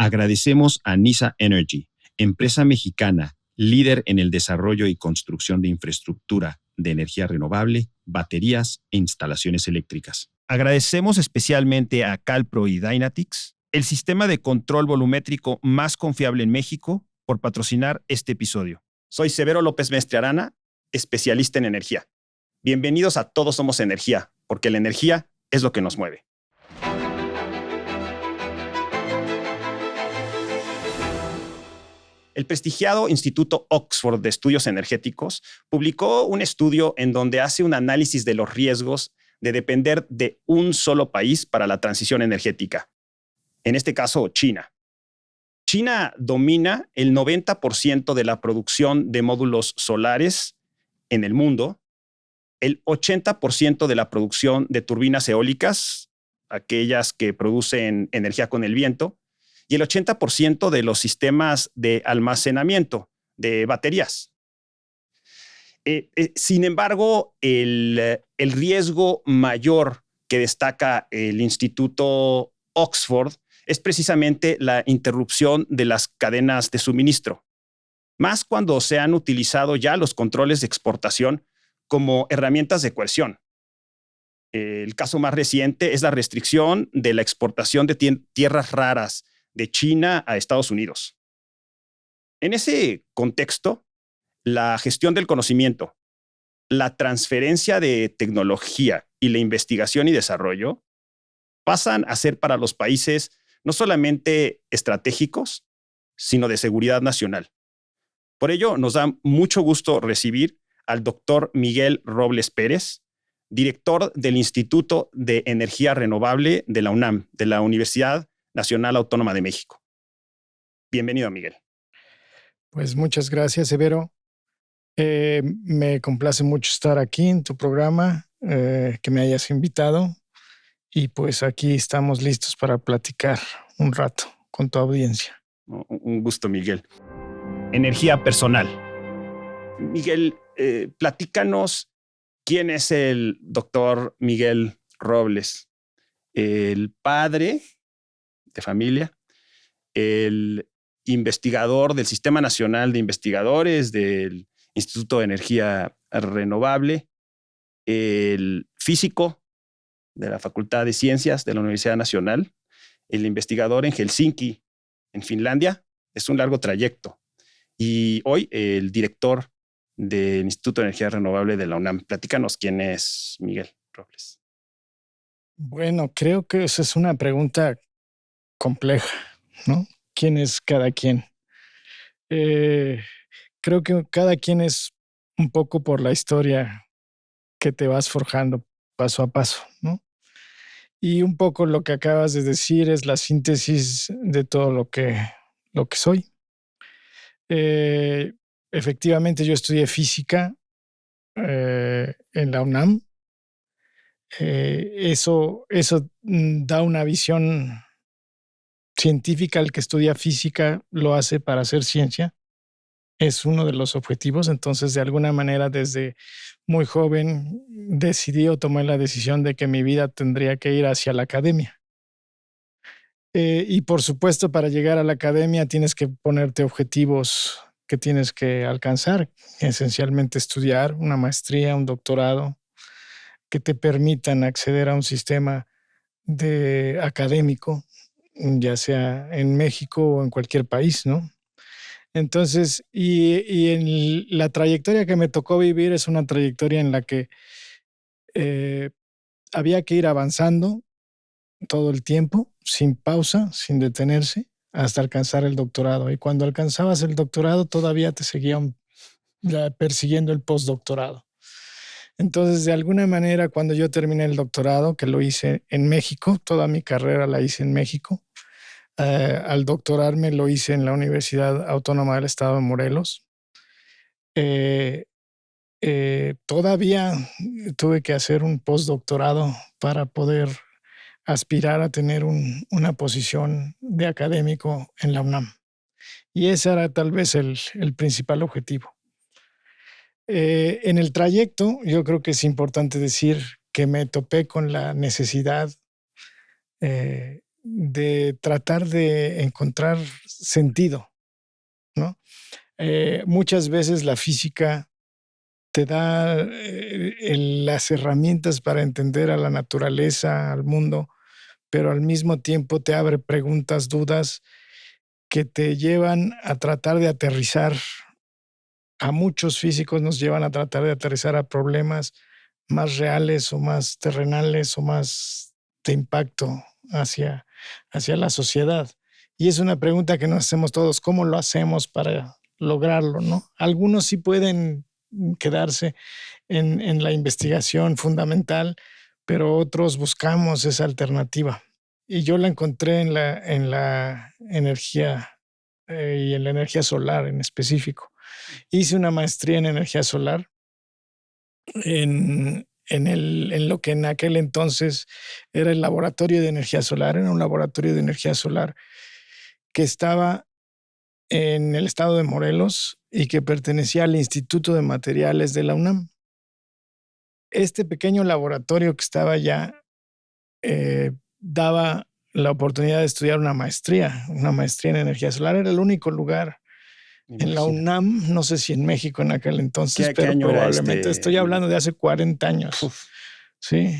Agradecemos a NISA Energy, empresa mexicana, líder en el desarrollo y construcción de infraestructura de energía renovable, baterías e instalaciones eléctricas. Agradecemos especialmente a Calpro y Dynatix, el sistema de control volumétrico más confiable en México, por patrocinar este episodio. Soy Severo López Mestre Arana, especialista en energía. Bienvenidos a Todos Somos Energía, porque la energía es lo que nos mueve. El prestigiado Instituto Oxford de Estudios Energéticos publicó un estudio en donde hace un análisis de los riesgos de depender de un solo país para la transición energética. En este caso, China. China domina el 90% de la producción de módulos solares en el mundo, el 80% de la producción de turbinas eólicas, aquellas que producen energía con el viento, y el 80% de los sistemas de almacenamiento de baterías. Sin embargo, el riesgo mayor que destaca el Instituto Oxford es precisamente la interrupción de las cadenas de suministro, más cuando se han utilizado ya los controles de exportación como herramientas de coerción. El caso más reciente es la restricción de la exportación de tierras raras de China a Estados Unidos. En ese contexto, la gestión del conocimiento, la transferencia de tecnología y la investigación y desarrollo pasan a ser para los países no solamente estratégicos, sino de seguridad nacional. Por ello, nos da mucho gusto recibir al doctor Miguel Robles Pérez, director del Instituto de Energía Renovable de la UNAM, de la Universidad Nacional Autónoma de México. Bienvenido, Miguel. Pues muchas gracias, Severo. Me complace mucho estar aquí en tu programa, que me hayas invitado. Y pues aquí estamos listos para platicar un rato con tu audiencia. Un gusto, Miguel. Energía personal. Miguel, platícanos quién es el doctor Miguel Robles. El padre de familia, el investigador del Sistema Nacional de Investigadores del Instituto de Energía Renovable, el físico de la Facultad de Ciencias de la Universidad Nacional, el investigador en Helsinki, en Finlandia. Es un largo trayecto. Y hoy el director del Instituto de Energía Renovable de la UNAM. Platícanos quién es Miguel Robles. Bueno, creo que esa es una pregunta compleja, ¿no? ¿Quién es cada quien? Creo que cada quien es un poco por la historia que te vas forjando paso a paso, ¿no? Y un poco lo que acabas de decir es la síntesis de todo lo que soy. Efectivamente, yo estudié física en la UNAM. Eso da una visión científica. El que estudia física lo hace para hacer ciencia. Es uno de los objetivos. Entonces, de alguna manera, desde muy joven decidí o tomé la decisión de que mi vida tendría que ir hacia la academia. Y por supuesto, para llegar a la academia tienes que ponerte objetivos que tienes que alcanzar, esencialmente estudiar una maestría, un doctorado, que te permitan acceder a un sistema académico, ya sea en México o en cualquier país, ¿no? Entonces, y en la trayectoria que me tocó vivir es una trayectoria en la que había que ir avanzando todo el tiempo, sin pausa, sin detenerse, hasta alcanzar el doctorado. Y cuando alcanzabas el doctorado, todavía te seguían persiguiendo el postdoctorado. Entonces, de alguna manera, cuando yo terminé el doctorado, que lo hice en México, toda mi carrera la hice en México, al doctorarme lo hice en la Universidad Autónoma del Estado de Morelos. Todavía tuve que hacer un postdoctorado para poder aspirar a tener una posición de académico en la UNAM. Y ese era tal vez el principal objetivo. En el trayecto, yo creo que es importante decir que me topé con la necesidad de tratar de encontrar sentido, ¿no? Muchas veces la física te da las herramientas para entender a la naturaleza, al mundo, pero al mismo tiempo te abre preguntas, dudas que te llevan a tratar de aterrizar. A muchos físicos nos llevan a tratar de aterrizar a problemas más reales o más terrenales o más de impacto hacia la sociedad. Y es una pregunta que nos hacemos todos, ¿cómo lo hacemos para lograrlo, no? Algunos sí pueden quedarse en la investigación fundamental, pero otros buscamos esa alternativa. Y yo la encontré en la energía y en la energía solar en específico. Hice una maestría en energía solar en lo que en aquel entonces era el laboratorio de energía solar. Era un laboratorio de energía solar que estaba en el estado de Morelos y que pertenecía al Instituto de Materiales de la UNAM. Este pequeño laboratorio que estaba allá daba la oportunidad de estudiar una maestría en energía solar. Era el único lugar en la UNAM, no sé si en México en aquel entonces, ¿Qué pero año probablemente. era Estoy hablando de hace 40 años. Uf. Sí.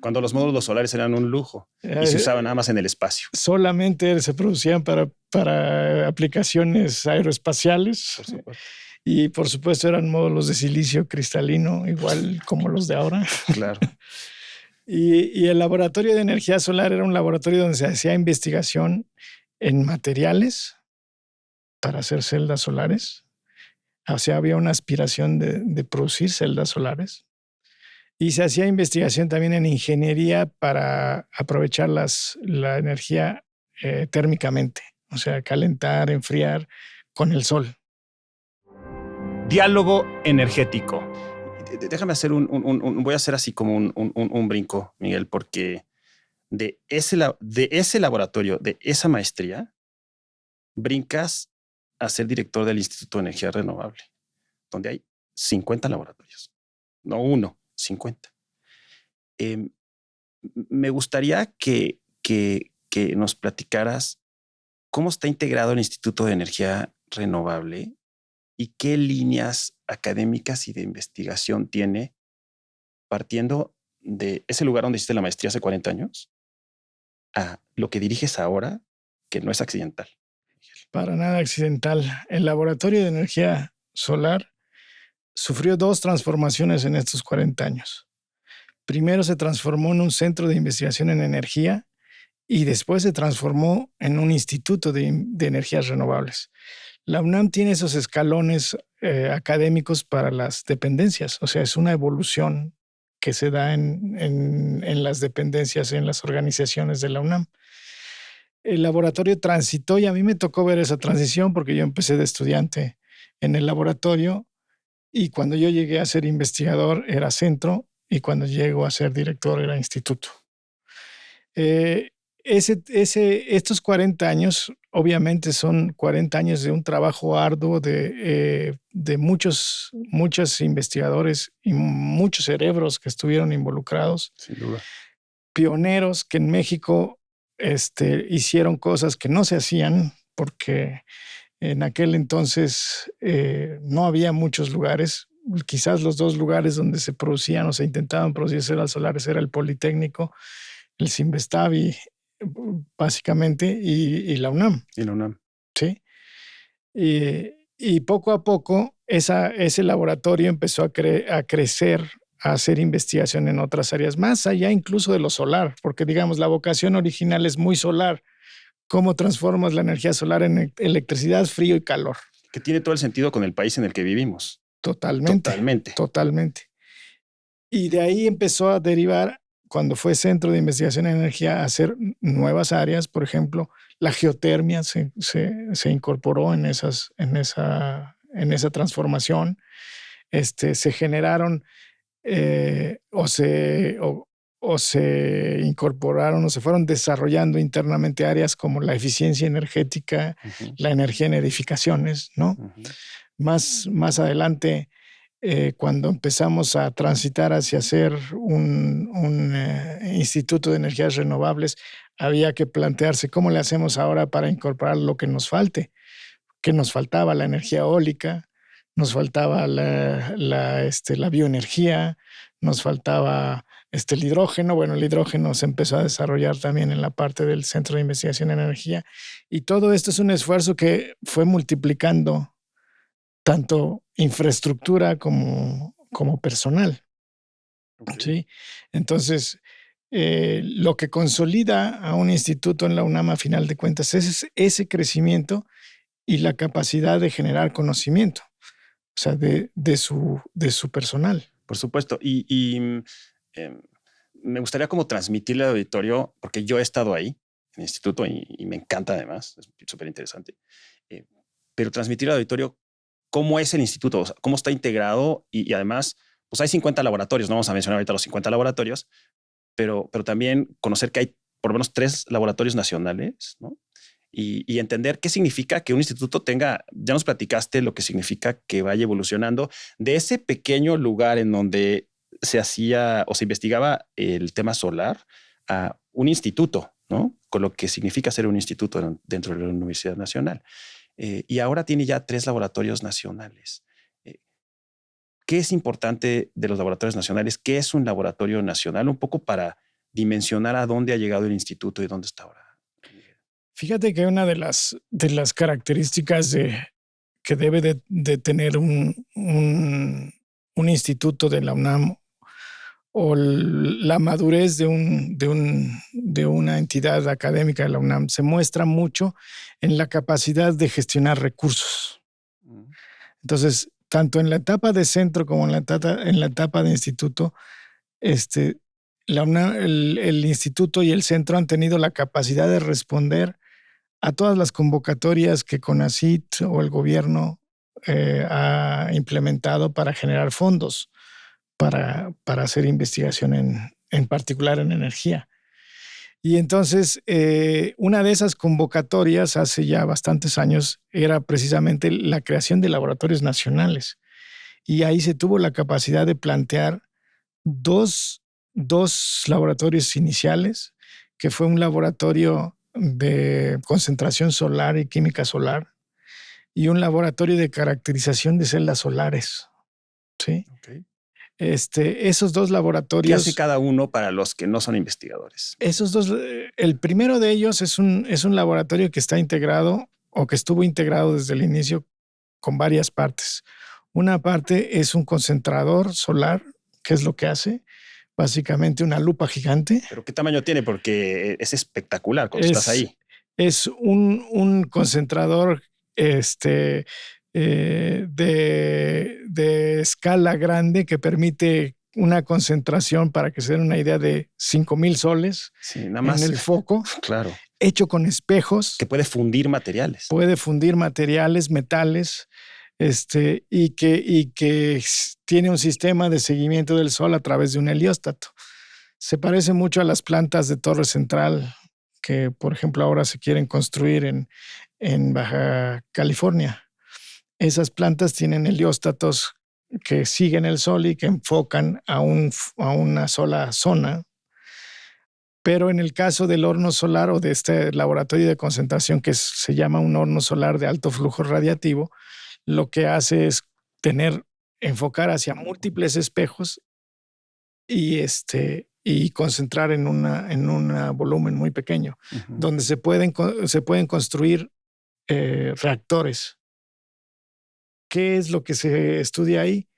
Cuando los módulos solares eran un lujo y se usaban nada más en el espacio. Solamente se producían para aplicaciones aeroespaciales. Por supuesto. Y por supuesto eran módulos de silicio cristalino, igual como los de ahora. Claro. Y el laboratorio de energía solar era un laboratorio donde se hacía investigación en materiales para hacer celdas solares. O sea, había una aspiración de producir celdas solares. Y se hacía investigación también en ingeniería para aprovechar la energía térmicamente. O sea, calentar, enfriar con el sol. Diálogo energético. Déjame hacer voy a hacer así como un brinco, Miguel, porque de ese laboratorio, de esa maestría, brincas a ser director del Instituto de Energía Renovable, donde hay 50 laboratorios. No uno, 50. Me gustaría que nos platicaras cómo está integrado el Instituto de Energía Renovable y qué líneas académicas y de investigación tiene, partiendo de ese lugar donde hiciste la maestría hace 40 años a lo que diriges ahora, que no es accidental. Para nada accidental. El laboratorio de energía solar sufrió 2 transformaciones en estos 40 años. Primero se transformó en un centro de investigación en energía y después se transformó en un instituto de energías renovables. La UNAM tiene esos escalones académicos para las dependencias, o sea, es una evolución que se da en las dependencias, en las organizaciones de la UNAM. El laboratorio transitó y a mí me tocó ver esa transición porque yo empecé de estudiante en el laboratorio y cuando yo llegué a ser investigador era centro y cuando llego a ser director era instituto. Estos 40 años obviamente son 40 años de un trabajo arduo de muchos investigadores y muchos cerebros que estuvieron involucrados. Sin duda. Pioneros que en México hicieron cosas que no se hacían porque en aquel entonces no había muchos lugares. Quizás los 2 lugares donde se producían o se intentaban producir celdas solares era el Politécnico, el Cinvestav básicamente, y la UNAM. Y la UNAM. Sí. Y poco a poco ese laboratorio empezó a crecer, a hacer investigación en otras áreas, más allá incluso de lo solar, porque digamos la vocación original es muy solar. ¿Cómo transformas la energía solar en electricidad, frío y calor? Que tiene todo el sentido con el país en el que vivimos. Totalmente. Y de ahí empezó a derivar, cuando fue centro de investigación en energía, a hacer nuevas áreas. Por ejemplo, la geotermia se incorporó en esa transformación. Se generaron o se incorporaron o se fueron desarrollando internamente áreas como la eficiencia energética, la energía en edificaciones, ¿no? Más adelante, cuando empezamos a transitar hacia ser un instituto de energías renovables, había que plantearse cómo le hacemos ahora para incorporar lo que nos falte, que nos faltaba la energía eólica, nos faltaba la bioenergía, nos faltaba el hidrógeno. Bueno, el hidrógeno se empezó a desarrollar también en la parte del Centro de Investigación en Energía. Y todo esto es un esfuerzo que fue multiplicando tanto infraestructura como personal. Okay. ¿Sí? Entonces, lo que consolida a un instituto en la UNAM, a final de cuentas, es ese crecimiento y la capacidad de generar conocimiento, o sea, de su personal. Por supuesto. Me gustaría como transmitirle al auditorio, porque yo he estado ahí en el instituto y me encanta además, es súper interesante, pero transmitir al auditorio cómo es el instituto, o sea, cómo está integrado y además, pues hay 50 laboratorios, no vamos a mencionar ahorita los 50 laboratorios, pero también conocer que hay por lo menos 3 laboratorios nacionales, ¿no? Y entender qué significa que un instituto tenga, ya nos platicaste lo que significa que vaya evolucionando de ese pequeño lugar en donde se hacía o se investigaba el tema solar a un instituto, ¿no? Con lo que significa ser un instituto dentro de la Universidad Nacional. Y ahora tiene ya 3 laboratorios nacionales. ¿Qué es importante de los laboratorios nacionales? ¿Qué es un laboratorio nacional? Un poco para dimensionar a dónde ha llegado el instituto y dónde está ahora. Fíjate que una de las características que debe de tener un instituto de la UNAM o la madurez de una entidad académica de la UNAM se muestra mucho en la capacidad de gestionar recursos. Entonces, tanto en la etapa de centro como en la etapa de instituto, la UNAM, el instituto y el centro han tenido la capacidad de responder a todas las convocatorias que CONACYT o el gobierno ha implementado para generar fondos para hacer investigación en particular en energía. Y entonces, una de esas convocatorias hace ya bastantes años era precisamente la creación de laboratorios nacionales. Y ahí se tuvo la capacidad de plantear dos laboratorios iniciales, que fue un laboratorio de concentración solar y química solar y un laboratorio de caracterización de celdas solares. ¿Sí? Okay. Esos 2 laboratorios. ¿Qué hace cada uno para los que no son investigadores? Esos 2, el primero de ellos es un laboratorio que está integrado o que estuvo integrado desde el inicio con varias partes. Una parte es un concentrador solar, que es lo que hace, básicamente una lupa gigante. ¿Pero qué tamaño tiene? Porque es espectacular cuando estás ahí. Es un concentrador de escala grande que permite una concentración, para que se den una idea, de 5,000 soles nada más, en el foco. Claro. Hecho con espejos. Que puede fundir materiales. Puede fundir materiales, metales, y que tiene un sistema de seguimiento del sol a través de un helióstato. Se parece mucho a las plantas de Torre Central que, por ejemplo, ahora se quieren construir en Baja California. Esas plantas tienen helióstatos que siguen el sol y que enfocan a una sola zona. Pero en el caso del horno solar o de este laboratorio de concentración que se llama un horno solar de alto flujo radiativo, lo que hace es enfocar hacia múltiples espejos y concentrar en un volumen muy pequeño, donde se pueden construir reactores. ¿Qué es lo que se estudia ahí?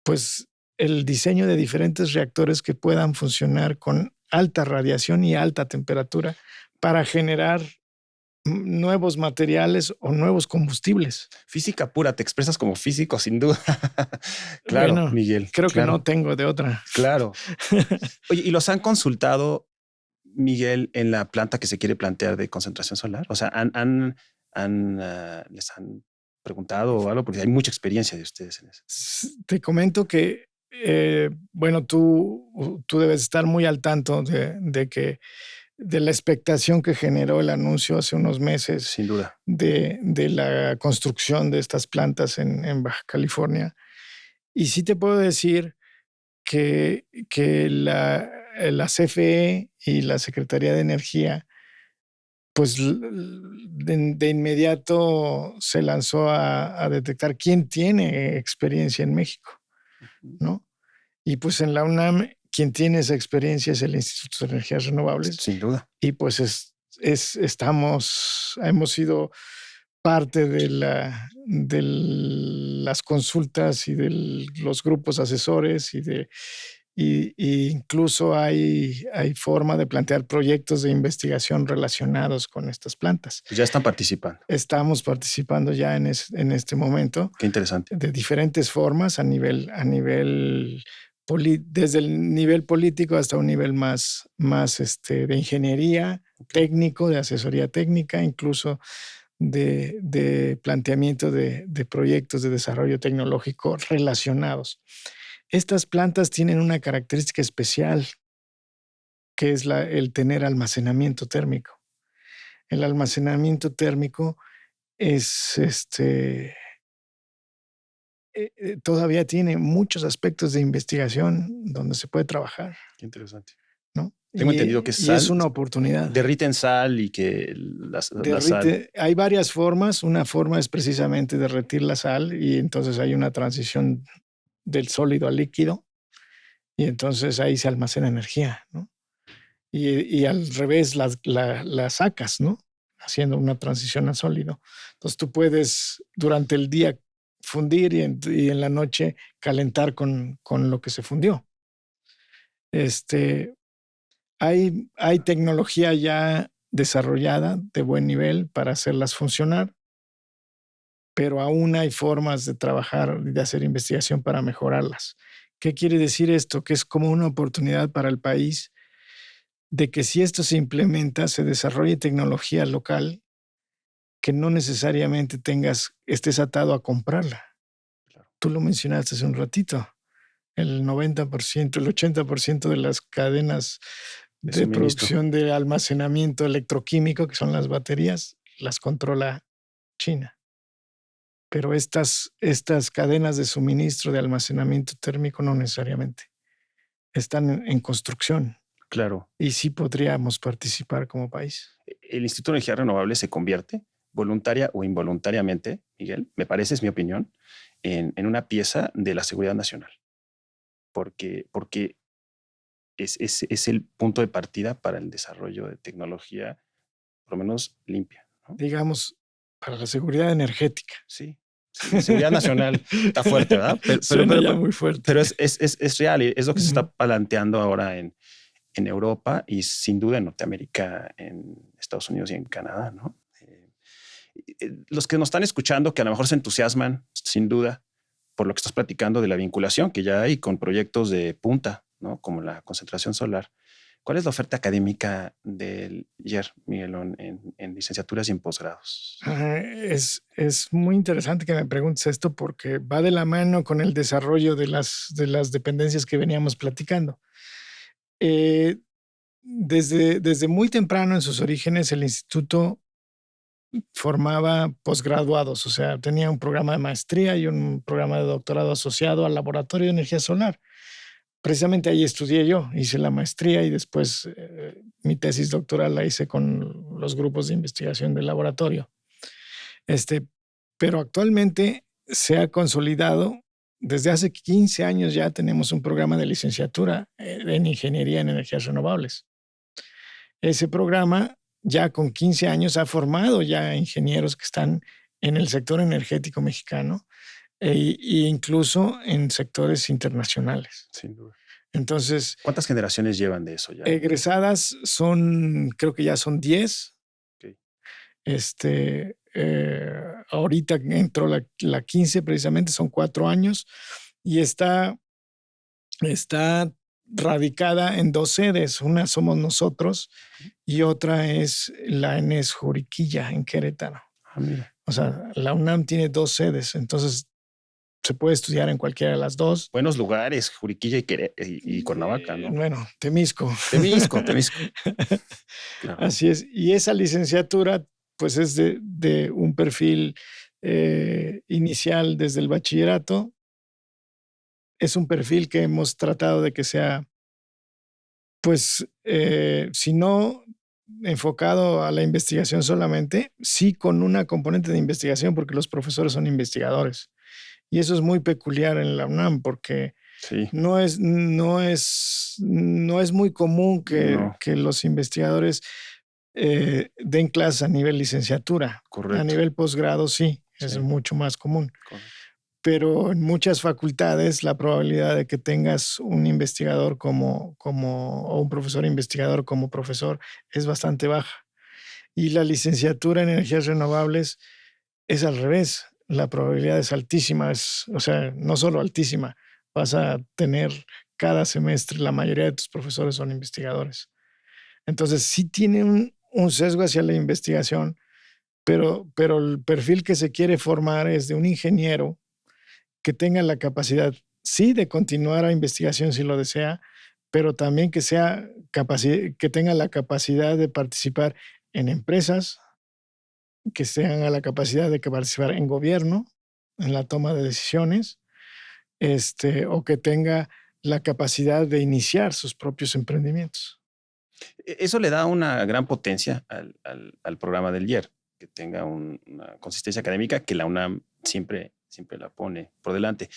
Pues el diseño de diferentes reactores que puedan funcionar con alta radiación y alta temperatura para generar nuevos materiales o nuevos combustibles. Física pura, te expresas como físico, sin duda. Claro, bueno, Miguel. Creo que no tengo de otra. Claro. Oye, ¿y los han consultado, Miguel, en la planta que se quiere plantear de concentración solar? O sea, les han preguntado o algo, porque hay mucha experiencia de ustedes en eso. Te comento que, bueno, tú debes estar muy al tanto de la expectación que generó el anuncio hace unos meses. Sin duda. De la construcción de estas plantas en Baja California. Y sí te puedo decir que la CFE y la Secretaría de Energía pues de inmediato se lanzó a detectar quién tiene experiencia en México, ¿no? Y pues en la UNAM, quien tiene esa experiencia es el Instituto de Energías Renovables. Sin duda. Y pues hemos sido parte de las consultas y de los grupos asesores y incluso hay forma de plantear proyectos de investigación relacionados con estas plantas. Pues ya están participando. Estamos participando ya en este momento. Qué interesante. De diferentes formas desde el nivel político hasta un nivel más de ingeniería, técnico, de asesoría técnica, incluso de planteamiento de proyectos de desarrollo tecnológico relacionados. Estas plantas tienen una característica especial, que es el tener almacenamiento térmico. El almacenamiento térmico es todavía tiene muchos aspectos de investigación donde se puede trabajar. Qué interesante. ¿No? Tengo entendido que sal, es una oportunidad. Derriten sal y que la sal. Hay varias formas. Una forma es precisamente derretir la sal y entonces hay una transición del sólido al líquido y entonces ahí se almacena energía, ¿no? Y al revés la sacas, ¿no? Haciendo una transición a sólido. Entonces tú puedes durante el día fundir y en la noche calentar con lo que se fundió. Hay tecnología ya desarrollada de buen nivel para hacerlas funcionar, pero aún hay formas de trabajar y de hacer investigación para mejorarlas. ¿Qué quiere decir esto? Que es como una oportunidad para el país de que si esto se implementa, se desarrolle tecnología local que no necesariamente estés atado a comprarla. Claro. Tú lo mencionaste hace un ratito. El 90%, el 80% de las cadenas de producción de almacenamiento electroquímico, que son las baterías, las controla China. Pero estas cadenas de suministro de almacenamiento térmico no necesariamente. Están en construcción. Claro. Y sí podríamos participar como país. El Instituto de Energía Renovable se convierte, voluntaria o involuntariamente, Miguel, me parece, es mi opinión, en una pieza de la seguridad nacional. Porque es el punto de partida para el desarrollo de tecnología, por lo menos limpia, ¿no? Digamos, para la seguridad energética. Sí. La seguridad nacional está fuerte, ¿verdad? Pero ya muy fuerte. Pero es real y es lo que se está planteando ahora en Europa y sin duda en Norteamérica, en Estados Unidos y en Canadá, ¿no? Los que nos están escuchando, que a lo mejor se entusiasman, sin duda, por lo que estás platicando de la vinculación que ya hay con proyectos de punta, ¿no? Como la concentración solar. ¿Cuál es la oferta académica del IER, Miguelón, en licenciaturas y en posgrados? Es muy interesante que me preguntes esto porque va de la mano con el desarrollo de las dependencias que veníamos platicando. Desde muy temprano en sus orígenes, el instituto formaba posgraduados, o sea, tenía un programa de maestría y un programa de doctorado asociado al Laboratorio de Energía Solar. Precisamente ahí estudié yo, hice la maestría y después mi tesis doctoral la hice con los grupos de investigación del laboratorio. Pero actualmente se ha consolidado. Desde hace 15 años ya tenemos un programa de licenciatura en Ingeniería en Energías Renovables. Ese programa ya con 15 años ha formado ya ingenieros que están en el sector energético mexicano e incluso en sectores internacionales. Sin duda. Entonces, ¿cuántas generaciones llevan de eso ya? Egresadas creo que ya son 10. Okay. Ahorita entró la 15 precisamente, son 4 años y está radicada en 2 sedes. Una somos nosotros y otra es la ENES Juriquilla en Querétaro. Mira. O sea, la UNAM tiene 2 sedes, entonces se puede estudiar en cualquiera de las dos. Buenos lugares, Juriquilla y Cuernavaca, ¿no? Bueno, Temisco. Temisco. Claro. Así es. Y esa licenciatura, pues es de un perfil inicial desde el bachillerato. Es un perfil que hemos tratado de que sea, pues, si no enfocado a la investigación solamente, sí con una componente de investigación, porque los profesores son investigadores. Y eso es muy peculiar en la UNAM, porque Sí, no es muy común no, que los investigadores den clases a nivel licenciatura. A correcto. nivel posgrado sí, es Sí, mucho más común. correcto. Pero en muchas facultades la probabilidad de que tengas un investigador o un profesor investigador como profesor es bastante baja. Y la licenciatura en energías renovables es al revés. La probabilidad es altísima, o sea, no solo altísima, vas a tener cada semestre, la mayoría de tus profesores son investigadores. Entonces sí tiene un sesgo hacia la investigación, pero el perfil que se quiere formar es de un ingeniero que tenga la capacidad, sí, de continuar a investigación si lo desea, pero también que tenga la capacidad de participar en empresas, que tenga la capacidad de participar en gobierno, en la toma de decisiones, o que tenga la capacidad de iniciar sus propios emprendimientos. Eso le da una gran potencia al programa del IER, que tenga una consistencia académica que la UNAM siempre la pone por delante.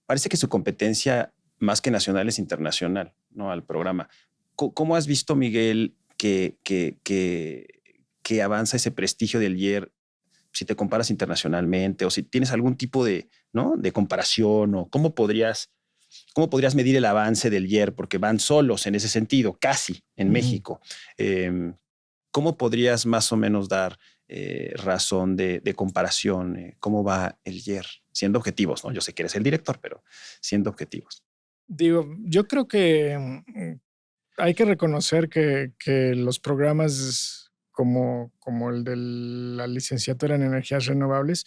Parece que su competencia más que nacional es internacional, ¿no? Al programa. ¿Cómo has visto, Miguel, que avanza ese prestigio del IER si te comparas internacionalmente o si tienes algún tipo de, ¿no? de comparación o cómo podrías medir el avance del IER? Porque van solos en ese sentido, casi en México. ¿Cómo podrías más o menos dar razón de comparación? ¿Cómo va el IER? Siendo objetivos, ¿no? Yo sé que eres el director, pero siendo objetivos. Digo, yo creo que hay que reconocer que los programas como el de la licenciatura en energías renovables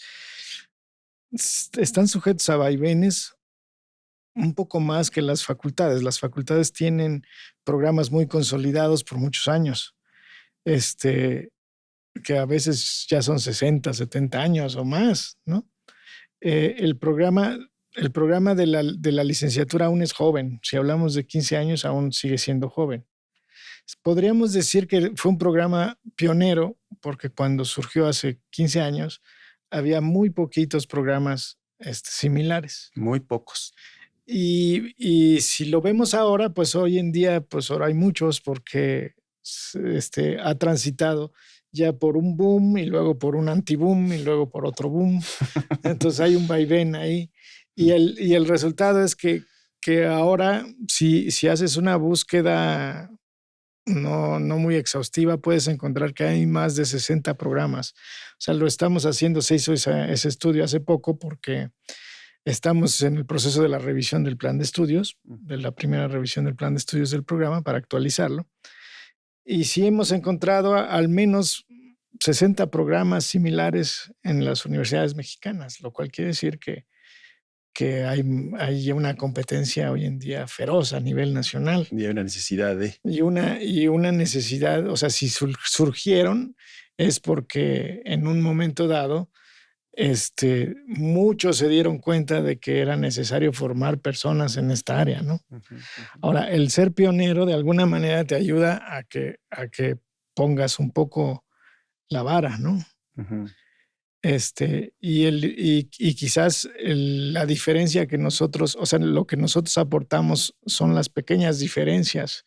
están sujetos a vaivenes un poco más que las facultades. Las facultades tienen programas muy consolidados por muchos años, que a veces ya son 60, 70 años o más, ¿no? El programa de la licenciatura aún es joven. Si hablamos de 15 años, aún sigue siendo joven. Podríamos decir que fue un programa pionero porque cuando surgió hace 15 años había muy poquitos programas similares. Muy pocos. Y si lo vemos ahora, pues hoy en día, pues ahora hay muchos porque ha transitado ya por un boom y luego por un anti-boom y luego por otro boom. Entonces hay un vaivén ahí. Y el resultado es que ahora, si haces una búsqueda no muy exhaustiva, puedes encontrar que hay más de 60 programas. O sea, lo estamos haciendo, se hizo ese estudio hace poco porque estamos en el proceso de la revisión del plan de estudios, de la primera revisión del plan de estudios del programa para actualizarlo. Y sí hemos encontrado al menos 60 programas similares en las universidades mexicanas, lo cual quiere decir que hay una competencia hoy en día feroz a nivel nacional. Y hay una necesidad de... Y una necesidad, o sea, si surgieron es porque en un momento dado muchos se dieron cuenta de que era necesario formar personas en esta área, ¿no? Ahora, el ser pionero de alguna manera te ayuda a que pongas un poco la vara, ¿no? Y quizás la diferencia que nosotros, o sea, lo que nosotros aportamos son las pequeñas diferencias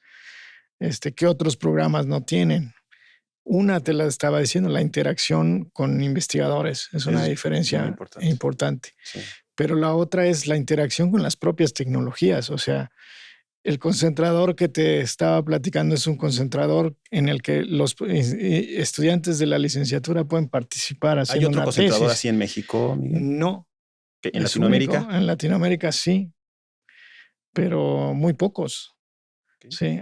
que otros programas no tienen. Una, te la estaba diciendo, la interacción con investigadores es una diferencia importante. Sí. Pero la otra es la interacción con las propias tecnologías. O sea, el concentrador que te estaba platicando es un concentrador en el que los estudiantes de la licenciatura pueden participar haciendo una tesis. ¿Hay otro concentrador así en México, Miguel? No. ¿En Latinoamérica? Único. En Latinoamérica sí, pero muy pocos. Okay. Sí,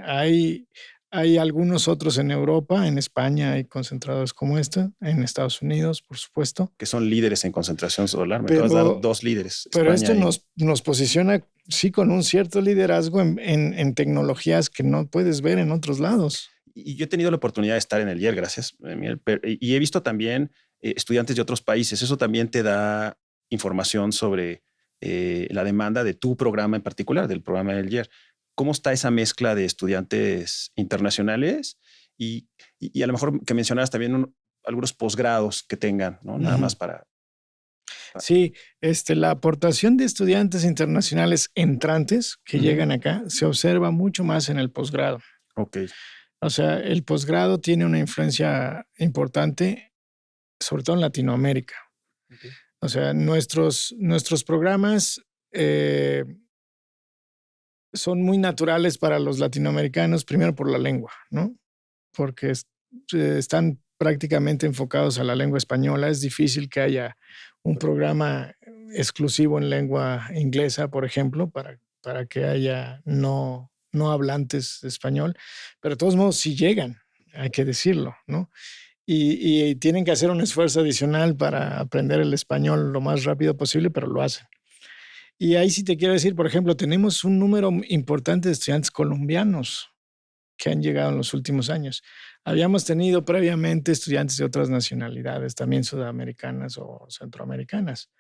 hay algunos otros en Europa, en España hay concentradores como este, en Estados Unidos, por supuesto. Que son líderes en concentración solar. Me acabas de dar dos líderes. Pero España esto nos posiciona, sí, con un cierto liderazgo en tecnologías que no puedes ver en otros lados. Y yo he tenido la oportunidad de estar en el IER, gracias, Miguel, y he visto también estudiantes de otros países. Eso también te da información sobre la demanda de tu programa en particular, del programa del IER. ¿Cómo está esa mezcla de estudiantes internacionales y a lo mejor que mencionaras también algunos posgrados que tengan, ¿no? Nada más para... Sí, la aportación de estudiantes internacionales entrantes que llegan acá se observa mucho más en el posgrado. Ok. O sea, el posgrado tiene una influencia importante, sobre todo en Latinoamérica. Okay. O sea, nuestros programas son muy naturales para los latinoamericanos, primero por la lengua, ¿no? Porque están prácticamente enfocados a la lengua española. Es difícil que haya un programa exclusivo en lengua inglesa, por ejemplo, para que haya no hablantes de español, pero de todos modos sí llegan, hay que decirlo, ¿no? Y tienen que hacer un esfuerzo adicional para aprender el español lo más rápido posible, pero lo hacen. Y ahí sí te quiero decir, por ejemplo, tenemos un número importante de estudiantes colombianos que han llegado en los últimos años. Habíamos tenido previamente estudiantes de otras nacionalidades, también sudamericanas o centroamericanas.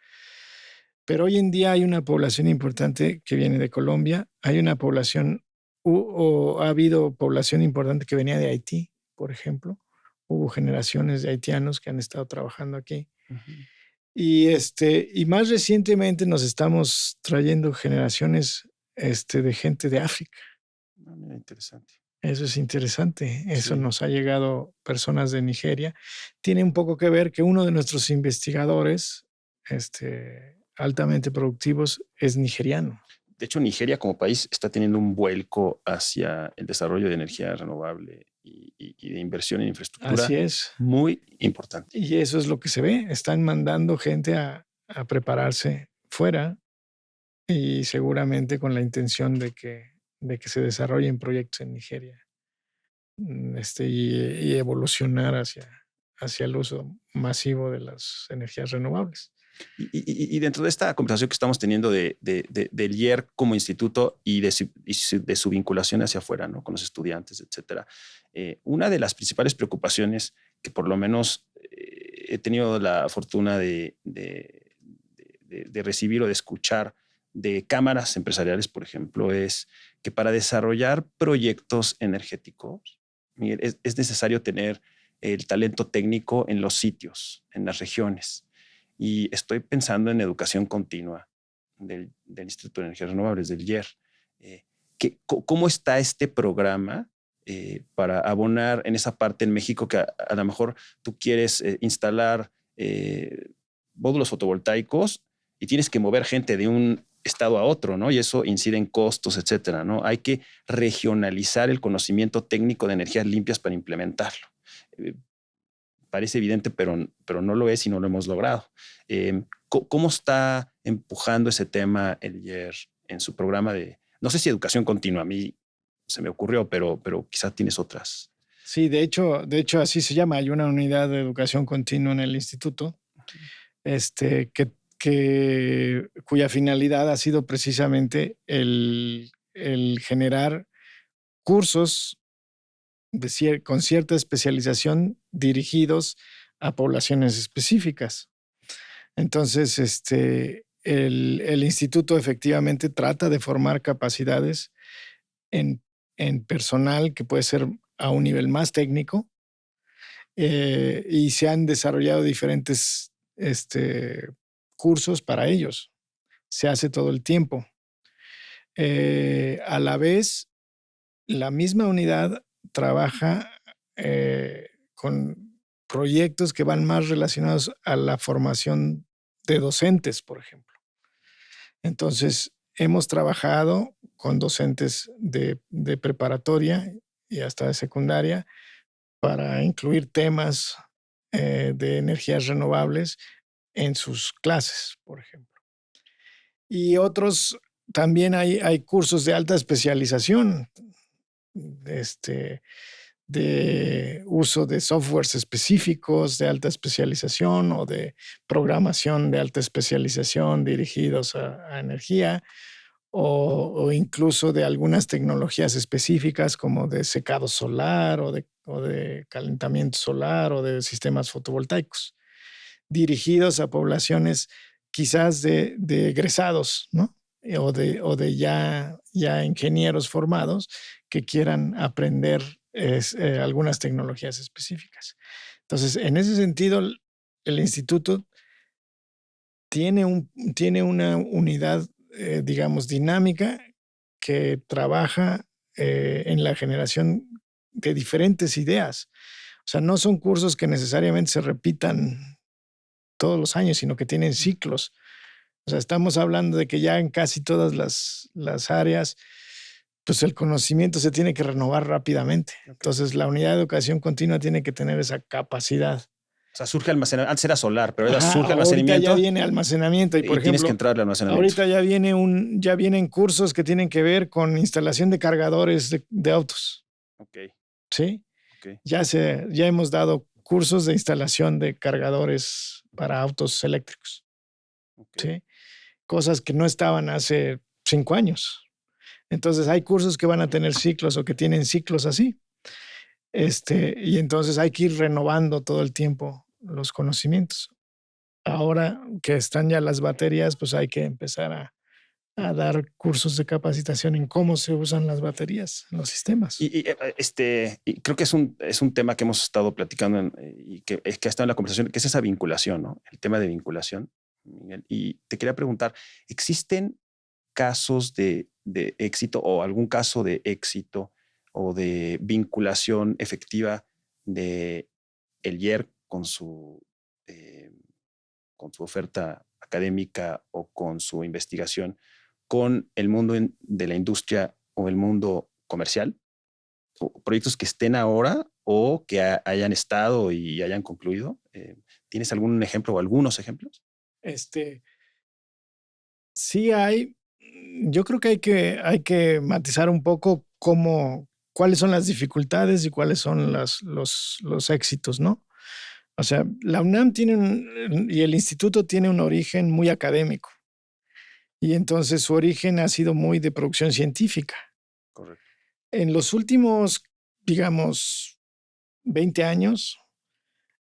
Pero hoy en día hay una población importante que viene de Colombia, hay una población, o ha habido población importante que venía de Haití, por ejemplo. Hubo generaciones de haitianos que han estado trabajando aquí. Y más recientemente nos estamos trayendo generaciones de gente de África. Mira, interesante. Eso es interesante. Eso Sí. nos ha llegado personas de Nigeria. Tiene un poco que ver que uno de nuestros investigadores altamente productivos es nigeriano. De hecho, Nigeria como país está teniendo un vuelco hacia el desarrollo de energía renovable y de inversión en infraestructura. Así es. Muy importante. Y eso es lo que se ve. Están mandando gente a prepararse fuera y seguramente con la intención de que se desarrollen proyectos en Nigeria y evolucionar hacia el uso masivo de las energías renovables. Y dentro de esta conversación que estamos teniendo del IER como instituto y de su vinculación hacia afuera, ¿no? Con los estudiantes, etcétera, una de las principales preocupaciones que por lo menos he tenido la fortuna de recibir o de escuchar de cámaras empresariales, por ejemplo, es que para desarrollar proyectos energéticos, Miguel, es necesario tener el talento técnico en los sitios, en las regiones. Y estoy pensando en educación continua del Instituto de Energías Renovables, del IER. ¿Cómo está este programa para abonar en esa parte en México que a lo mejor tú quieres instalar módulos fotovoltaicos y tienes que mover gente de un estado a otro, ¿no? Y eso incide en costos, etcétera, ¿no? Hay que regionalizar el conocimiento técnico de energías limpias para implementarlo. Parece evidente, pero no lo es y no lo hemos logrado. ¿Cómo está empujando ese tema el IER en su programa de, no sé si educación continua? A mí se me ocurrió, pero quizás tienes otras. Sí, de hecho así se llama. Hay una unidad de educación continua en el instituto, cuya finalidad ha sido precisamente el generar cursos con cierta especialización dirigidos a poblaciones específicas. Entonces, el instituto efectivamente trata de formar capacidades en personal que puede ser a un nivel más técnico, y se han desarrollado diferentes cursos para ellos. Se hace todo el tiempo. A la vez, la misma unidad trabaja con proyectos que van más relacionados a la formación de docentes, por ejemplo. Entonces, hemos trabajado con docentes de preparatoria y hasta de secundaria para incluir temas de energías renovables en sus clases, por ejemplo. Y otros, también hay cursos de alta especialización, de uso de softwares específicos de alta especialización o de programación de alta especialización dirigidos a energía, o incluso de algunas tecnologías específicas como de secado solar o de calentamiento solar o de sistemas fotovoltaicos, dirigidos a poblaciones quizás de egresados, ¿no? O de ya ingenieros formados que quieran aprender algunas tecnologías específicas. Entonces, en ese sentido, el instituto tiene una unidad, digamos, dinámica que trabaja en la generación de diferentes ideas. O sea, no son cursos que necesariamente se repitan todos los años, sino que tienen ciclos. O sea, estamos hablando de que ya en casi todas las áreas, pues el conocimiento se tiene que renovar rápidamente. Okay. Entonces, la unidad de educación continua tiene que tener esa capacidad. O sea, surge almacenamiento. Antes era solar, pero ahora surge almacenamiento. Ahorita ya viene almacenamiento. Y, por ejemplo, tienes que entrar al almacenamiento. Ahorita ya vienen cursos que tienen que ver con instalación de cargadores de autos. Ok. ¿Sí? Okay. Ya hemos dado cursos de instalación de cargadores para autos eléctricos. Okay. ¿Sí? Cosas que no estaban hace 5 años. Entonces, hay cursos que van a tener ciclos o que tienen ciclos así. Y entonces hay que ir renovando todo el tiempo los conocimientos. Ahora que están ya las baterías, pues hay que empezar a dar cursos de capacitación en cómo se usan las baterías en los sistemas. Y creo que es un tema que hemos estado platicando y que ha estado en la conversación, que es esa vinculación, ¿no? El tema de vinculación, Miguel. Y te quería preguntar, ¿existen casos de éxito o algún caso de éxito o de vinculación efectiva de el IER con su oferta académica o con su investigación con el mundo de la industria o el mundo comercial? ¿O proyectos que estén ahora o que hayan estado y hayan concluido? ¿Tienes algún ejemplo o algunos ejemplos? Sí hay. Yo creo que hay que matizar un poco cuáles son las dificultades y cuáles son los éxitos, ¿no? O sea, la UNAM y el instituto tiene un origen muy académico. Y entonces su origen ha sido muy de producción científica. Correcto. En los últimos, digamos, 20 años,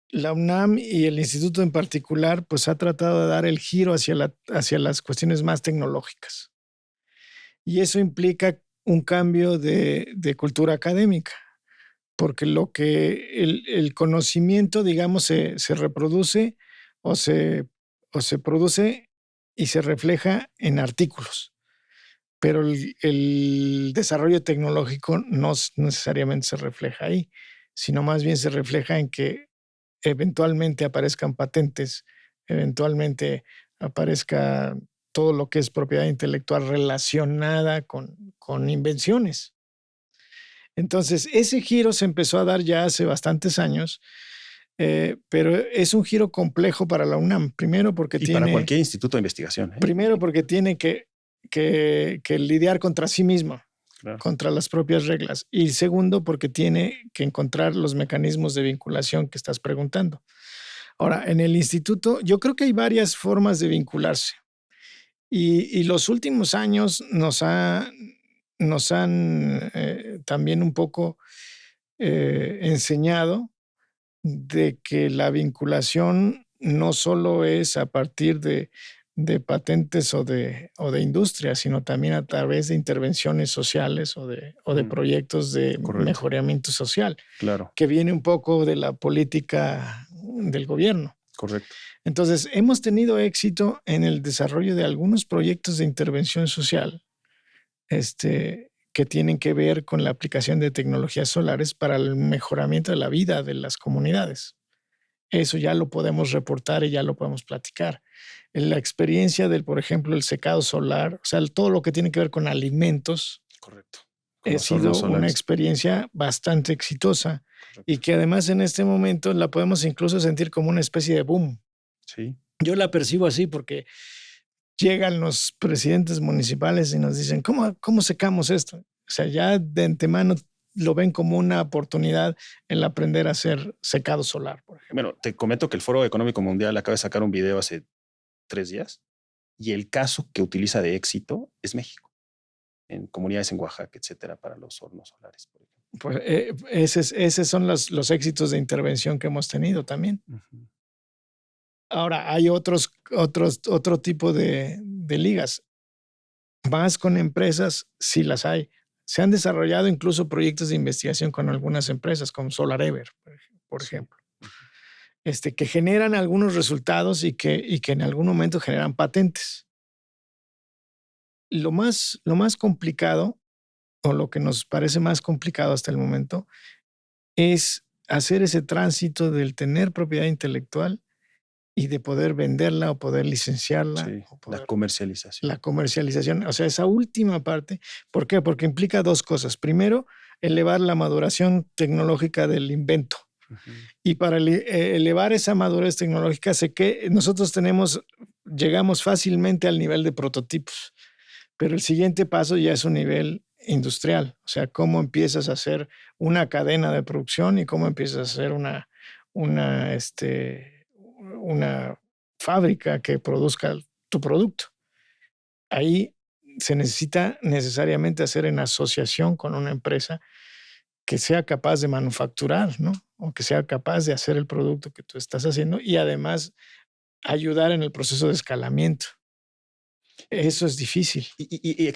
la UNAM y el instituto en particular, pues ha tratado de dar el giro hacia las cuestiones más tecnológicas. Y eso implica un cambio de cultura académica, porque el conocimiento, digamos, se reproduce o se produce y se refleja en artículos, pero el desarrollo tecnológico no necesariamente se refleja ahí, sino más bien se refleja en que eventualmente aparezcan patentes, eventualmente aparezca todo lo que es propiedad intelectual relacionada con invenciones. Entonces, ese giro se empezó a dar ya hace bastantes años, pero es un giro complejo para la UNAM. Primero porque para cualquier instituto de investigación. Primero porque tiene que lidiar contra sí mismo, claro, contra las propias reglas. Y segundo porque tiene que encontrar los mecanismos de vinculación que estás preguntando. Ahora, en el instituto, yo creo que hay varias formas de vincularse. Y los últimos años nos han también un poco enseñado de que la vinculación no solo es a partir de patentes o de industria, sino también a través de intervenciones sociales o de proyectos de mejoramiento social, claro, que viene un poco de la política del gobierno. Correcto. Entonces, hemos tenido éxito en el desarrollo de algunos proyectos de intervención social que tienen que ver con la aplicación de tecnologías solares para el mejoramiento de la vida de las comunidades. Eso ya lo podemos reportar y ya lo podemos platicar. En la experiencia por ejemplo, el secado solar, o sea, todo lo que tiene que ver con alimentos. Correcto. Ha sido una experiencia bastante exitosa. Correcto. Y que además en este momento la podemos incluso sentir como una especie de boom. Sí. Yo la percibo así porque llegan los presidentes municipales y nos dicen, ¿cómo secamos esto? O sea, ya de antemano lo ven como una oportunidad el aprender a hacer secado solar, por ejemplo. Bueno, te comento que el Foro Económico Mundial acaba de sacar un video hace 3 días y el caso que utiliza de éxito es México, en comunidades en Oaxaca, etcétera, para los hornos solares, por ejemplo. Pues esos son los éxitos de intervención que hemos tenido también. Uh-huh. Ahora, hay otro tipo de ligas. Más con empresas, sí las hay. Se han desarrollado incluso proyectos de investigación con algunas empresas, como SolarEver, por ejemplo, que generan algunos resultados y que en algún momento generan patentes. Lo más complicado, o lo que nos parece más complicado hasta el momento, es hacer ese tránsito del tener propiedad intelectual y de poder venderla o poder licenciarla. Sí, o poder, la comercialización. La comercialización, o sea, esa última parte. ¿Por qué? Porque implica dos cosas. Primero, elevar la maduración tecnológica del invento. Y para elevar esa madurez tecnológica, sé que nosotros llegamos fácilmente al nivel de prototipos, pero el siguiente paso ya es un nivel industrial. O sea, cómo empiezas a hacer una cadena de producción y cómo empiezas a hacer una fábrica que produzca tu producto. Ahí se necesita necesariamente hacer en asociación con una empresa que sea capaz de manufacturar, ¿no? O que sea capaz de hacer el producto que tú estás haciendo y además ayudar en el proceso de escalamiento. Eso es difícil. Y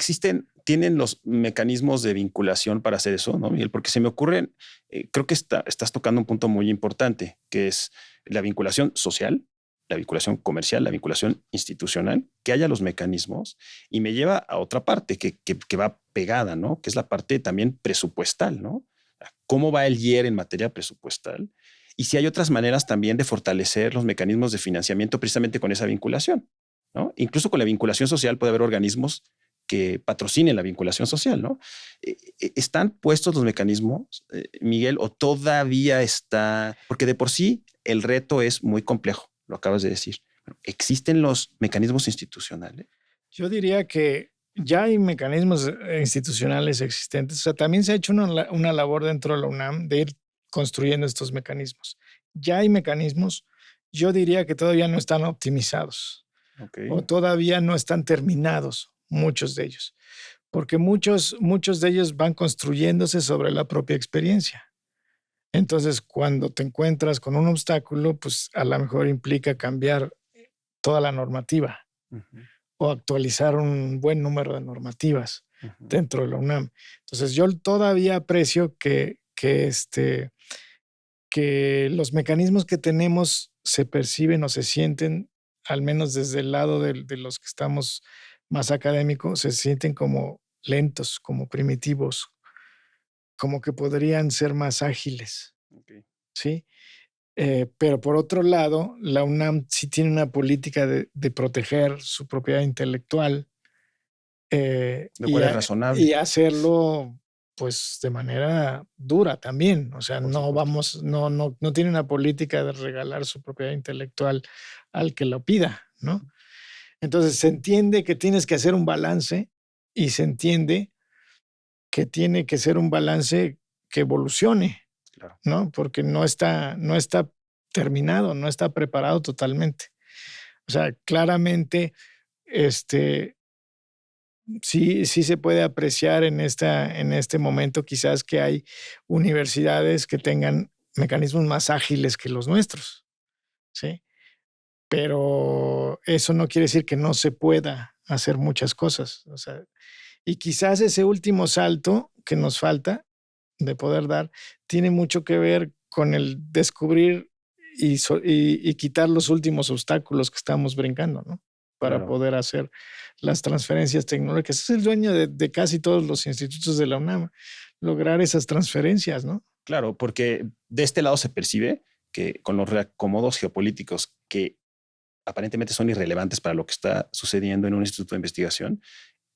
tienen los mecanismos de vinculación para hacer eso, ¿no, Miguel? Porque se me ocurren, creo que estás tocando un punto muy importante, que es la vinculación social, la vinculación comercial, la vinculación institucional, que haya los mecanismos, y me lleva a otra parte que va pegada, ¿no? Que es la parte también presupuestal, ¿no? ¿Cómo va el IER en materia presupuestal? Y si hay otras maneras también de fortalecer los mecanismos de financiamiento precisamente con esa vinculación, ¿no? Incluso con la vinculación social puede haber organismos que patrocinen la vinculación social, ¿no? ¿Están puestos los mecanismos, Miguel, o todavía está? Porque de por sí el reto es muy complejo, lo acabas de decir. ¿Existen los mecanismos institucionales? Yo diría que ya hay mecanismos institucionales existentes. O sea, también se ha hecho una labor dentro de la UNAM de ir construyendo estos mecanismos. Ya hay mecanismos, yo diría que todavía no están optimizados. O todavía no están terminados, muchos de ellos, porque muchos de ellos van construyéndose sobre la propia experiencia. Entonces, cuando te encuentras con un obstáculo, pues a lo mejor implica cambiar toda la normativa o actualizar un buen número de normativas dentro de la UNAM. Entonces, yo todavía aprecio que los mecanismos que tenemos se perciben o se sienten, al menos desde el lado de los que estamos más académicos, se sienten como lentos, como primitivos, como que podrían ser más ágiles. ¿Sí? Pero por otro lado, la UNAM sí tiene una política de proteger su propiedad intelectual. Lo cual es razonable. Y hacerlo pues de manera dura también. O sea, no tiene una política de regalar su propiedad intelectual al que lo pida, ¿no? Entonces se entiende que tienes que hacer un balance y se entiende que tiene que ser un balance que evolucione, claro, ¿no? Porque no está terminado, no está preparado totalmente. O sea, claramente, sí se puede apreciar en este momento quizás que hay universidades que tengan mecanismos más ágiles que los nuestros, ¿sí? Pero eso no quiere decir que no se pueda hacer muchas cosas. O sea, y quizás ese último salto que nos falta de poder dar tiene mucho que ver con el descubrir y quitar los últimos obstáculos que estamos brincando, ¿no? Para poder hacer las transferencias tecnológicas. Es el dueño de casi todos los institutos de la UNAM, lograr esas transferencias, ¿no? Claro, porque de este lado se percibe que con los reacomodos geopolíticos que aparentemente son irrelevantes para lo que está sucediendo en un instituto de investigación,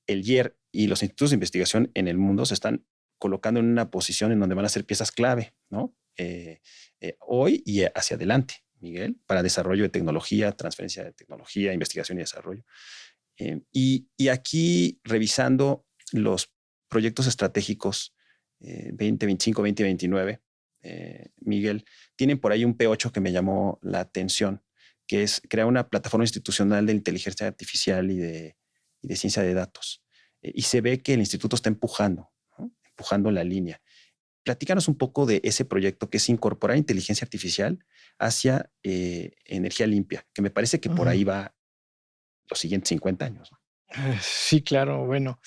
el IER y los institutos de investigación en el mundo se están colocando en una posición en donde van a ser piezas clave, ¿no? Hoy y hacia adelante, Miguel, para desarrollo de tecnología, transferencia de tecnología, investigación y desarrollo. Y aquí, revisando los proyectos estratégicos 2025, 2029, Miguel, tienen por ahí un P8 que me llamó la atención, que es crear una plataforma institucional de inteligencia artificial y de ciencia de datos. Y se ve que el instituto está empujando, ¿no? Empujando la línea. Platícanos un poco de ese proyecto que es incorporar inteligencia artificial hacia energía limpia, que me parece que por ahí va los siguientes 50 años, ¿no? Sí, claro. Bueno,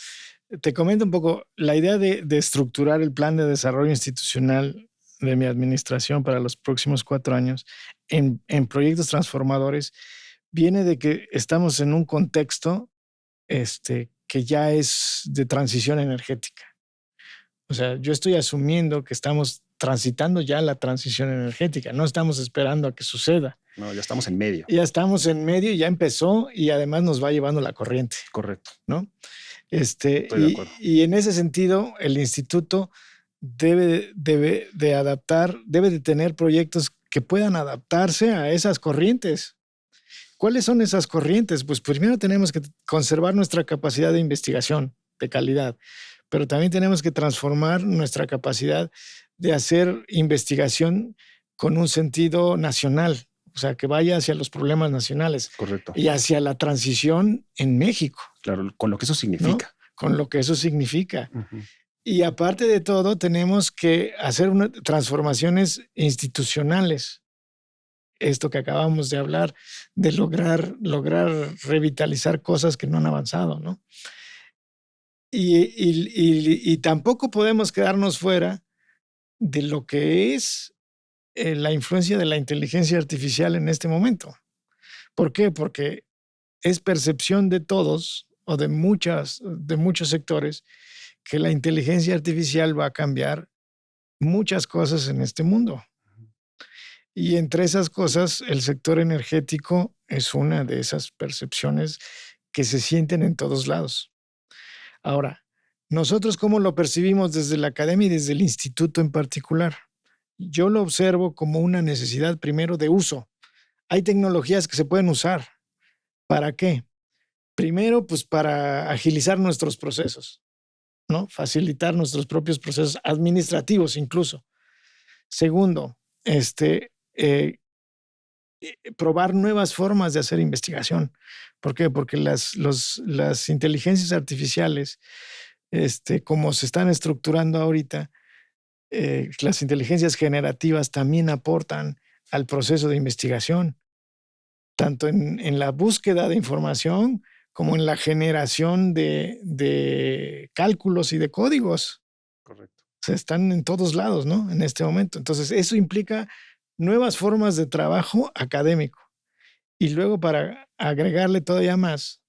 Te comento un poco la idea de estructurar el plan de desarrollo institucional de mi administración para los próximos 4 años en proyectos transformadores viene de que estamos en un contexto que ya es de transición energética. O sea, yo estoy asumiendo que estamos transitando ya la transición energética, no estamos esperando a que suceda. No, ya estamos en medio. Ya estamos en medio, ya empezó y además nos va llevando la corriente. Correcto. ¿No? Estoy de acuerdo. Y en ese sentido, el instituto debe de adaptar, debe de tener proyectos que puedan adaptarse a esas corrientes. ¿Cuáles son esas corrientes? Pues primero tenemos que conservar nuestra capacidad de investigación de calidad, pero también tenemos que transformar nuestra capacidad de hacer investigación con un sentido nacional, o sea, que vaya hacia los problemas nacionales. Correcto. Y hacia la transición en México. Claro, con lo que eso significa. ¿No? Con lo que eso significa. Uh-huh. Y aparte de todo, tenemos que hacer transformaciones institucionales. Esto que acabamos de hablar, de lograr revitalizar cosas que no han avanzado, ¿no? Y tampoco podemos quedarnos fuera de lo que es la influencia de la inteligencia artificial en este momento. ¿Por qué? Porque es percepción de todos o de muchos sectores que la inteligencia artificial va a cambiar muchas cosas en este mundo. Y entre esas cosas, el sector energético es una de esas percepciones que se sienten en todos lados. Ahora, nosotros cómo lo percibimos desde la academia y desde el instituto en particular. Yo lo observo como una necesidad primero de uso. Hay tecnologías que se pueden usar. ¿Para qué? Primero, pues para agilizar nuestros procesos, ¿no? Facilitar nuestros propios procesos administrativos incluso. Segundo, probar nuevas formas de hacer investigación. ¿Por qué? Porque las inteligencias artificiales, como se están estructurando ahorita, las inteligencias generativas también aportan al proceso de investigación, tanto en la búsqueda de información como en la generación de cálculos y de códigos. Correcto. O sea, están en todos lados, ¿no? En este momento. Entonces, eso implica nuevas formas de trabajo académico. Y luego, para agregarle todavía más,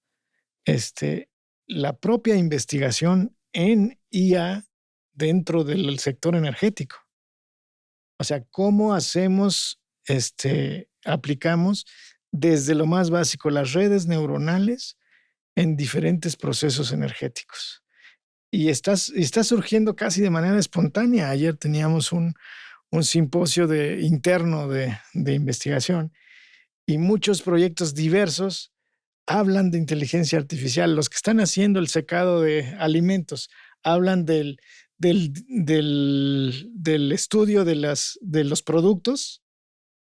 la propia investigación en IA dentro del sector energético. O sea, cómo hacemos, aplicamos desde lo más básico las redes neuronales en diferentes procesos energéticos. Y está surgiendo casi de manera espontánea. Ayer teníamos un simposio interno de investigación y muchos proyectos diversos hablan de inteligencia artificial. Los que están haciendo el secado de alimentos hablan del estudio de los productos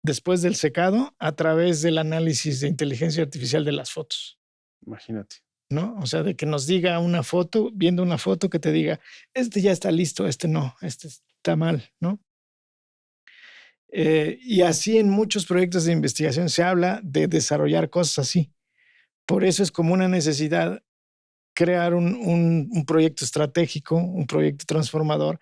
después del secado a través del análisis de inteligencia artificial de las fotos. Imagínate. ¿No? O sea, de que nos diga una foto, viendo una foto que te diga, ya está listo, no, está mal, ¿no? Y así en muchos proyectos de investigación se habla de desarrollar cosas así. Por eso es como una necesidad crear un proyecto estratégico, un proyecto transformador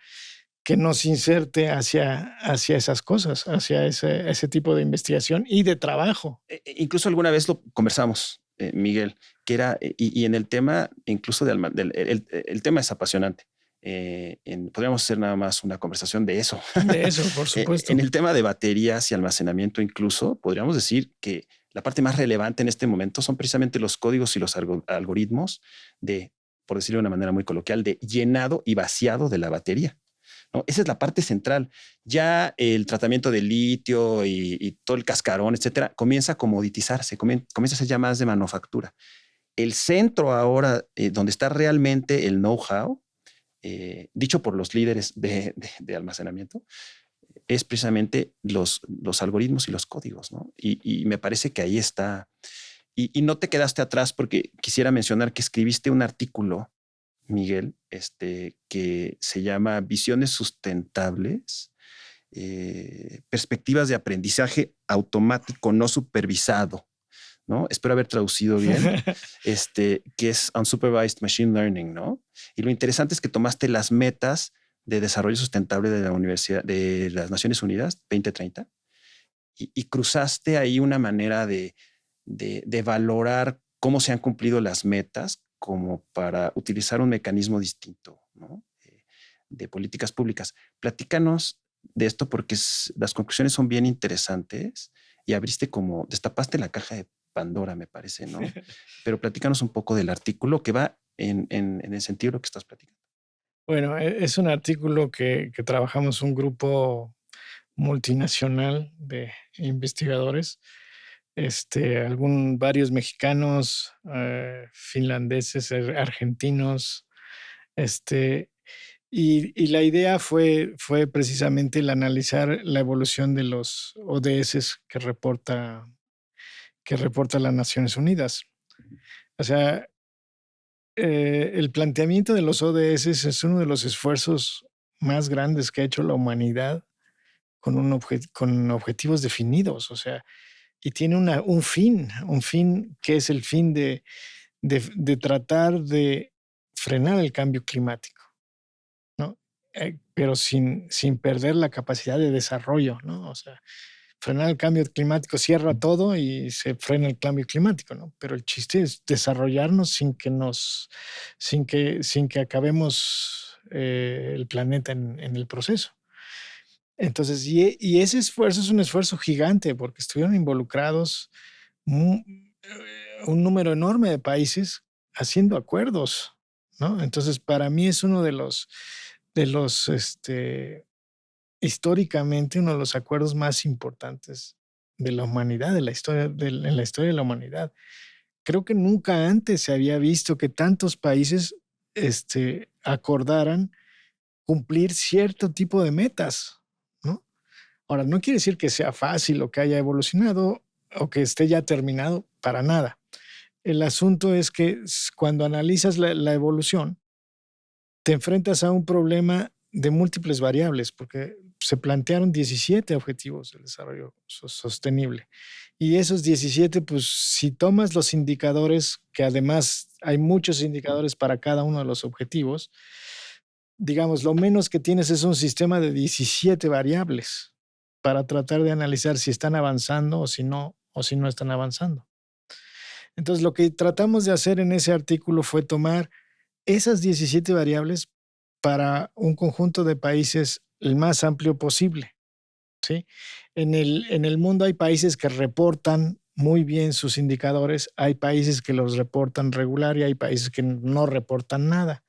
que nos inserte hacia esas cosas, hacia ese tipo de investigación y de trabajo. Incluso alguna vez lo conversamos, Miguel, que era, y en el tema, incluso el tema es apasionante. Podríamos hacer nada más una conversación de eso. De eso, por supuesto. En el tema de baterías y almacenamiento incluso, podríamos decir que la parte más relevante en este momento son precisamente los códigos y los algoritmos de, por decirlo de una manera muy coloquial, de llenado y vaciado de la batería, ¿no? Esa es la parte central. Ya el tratamiento de litio y todo el cascarón, etcétera, comienza a comoditizarse, comienza a ser ya más de manufactura. El centro ahora, donde está realmente el know-how, dicho por los líderes de almacenamiento, es precisamente los algoritmos y los códigos, ¿no? Y me parece que ahí está. Y no te quedaste atrás, porque quisiera mencionar que escribiste un artículo, Miguel, que se llama Visiones sustentables, perspectivas de aprendizaje automático no supervisado ¿no? Espero haber traducido bien, que es Unsupervised Machine Learning, ¿no? Y lo interesante es que tomaste las metas de desarrollo sustentable de la Universidad de las Naciones Unidas 2030 y cruzaste ahí una manera de valorar cómo se han cumplido las metas como para utilizar un mecanismo distinto, ¿no? De políticas públicas. Platícanos de esto porque las conclusiones son bien interesantes y destapaste la caja de Pandora, me parece, ¿no? Pero platícanos un poco del artículo que va en el sentido de lo que estás platicando. Bueno, es un artículo que trabajamos un grupo multinacional de investigadores, varios mexicanos, finlandeses, argentinos, y la idea fue precisamente el analizar la evolución de los ODS que reporta las Naciones Unidas. O sea, el planteamiento de los ODS es uno de los esfuerzos más grandes que ha hecho la humanidad con objetivos definidos, o sea, y tiene un fin que es el fin de tratar de frenar el cambio climático, ¿no? Pero sin perder la capacidad de desarrollo, ¿no? O sea, frenar el cambio climático cierra todo y se frena el cambio climático, ¿no? Pero el chiste es desarrollarnos sin que acabemos el planeta en el proceso. Entonces, y ese esfuerzo es un esfuerzo gigante porque estuvieron involucrados un número enorme de países haciendo acuerdos, ¿no? Entonces, para mí es uno de los históricamente, uno de los acuerdos más importantes de la humanidad, en la historia de la humanidad. Creo que nunca antes se había visto que tantos países acordaran cumplir cierto tipo de metas, ¿no? Ahora, no quiere decir que sea fácil o que haya evolucionado o que esté ya terminado, para nada. El asunto es que cuando analizas la evolución, te enfrentas a un problema de múltiples variables, porque se plantearon 17 objetivos del desarrollo sostenible. Y esos 17, pues si tomas los indicadores, que además hay muchos indicadores para cada uno de los objetivos, digamos, lo menos que tienes es un sistema de 17 variables para tratar de analizar si están avanzando o si no están avanzando. Entonces, lo que tratamos de hacer en ese artículo fue tomar esas 17 variables para un conjunto de países el más amplio posible, ¿sí? En el mundo hay países que reportan muy bien sus indicadores, hay países que los reportan regular y hay países que no reportan nada.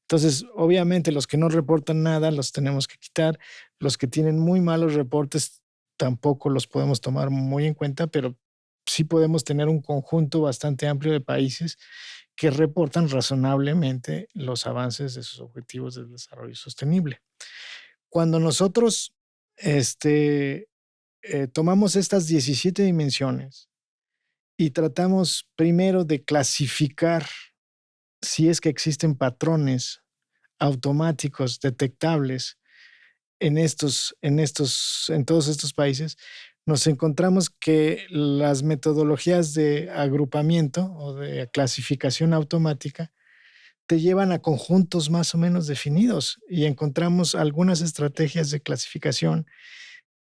Entonces, obviamente, los que no reportan nada los tenemos que quitar. Los que tienen muy malos reportes tampoco los podemos tomar muy en cuenta, pero sí podemos tener un conjunto bastante amplio de países que reportan razonablemente los avances de sus objetivos de desarrollo sostenible. Cuando nosotros tomamos estas 17 dimensiones y tratamos primero de clasificar si es que existen patrones automáticos detectables en todos estos países, nos encontramos que las metodologías de agrupamiento o de clasificación automática te llevan a conjuntos más o menos definidos y encontramos algunas estrategias de clasificación